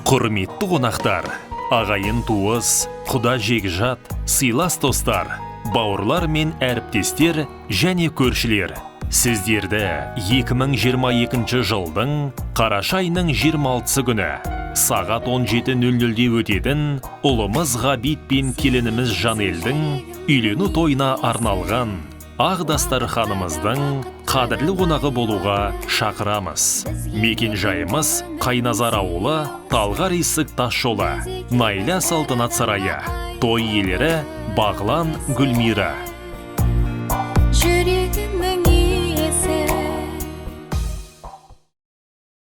Құрметті қонақтар, ағайын туыс, құда жекжат, сыйлас достар, бауырлар мен әріптестер және көршілер. Сіздерді 2022 жылдың қараша айының 26 күні сағат 17:00-де өтетін ұлымыз Ғабит пен келініміз Жанелдің үйлену тойына арналған ақ дастарханымыздың қадірлі қонағы болуға шақырамыз. Мекен жайымыз Қайназар ауылы, Талғар Есік тасжолы, Найля салтанат сарайы. Той иелері Бағлан, Гүлмира.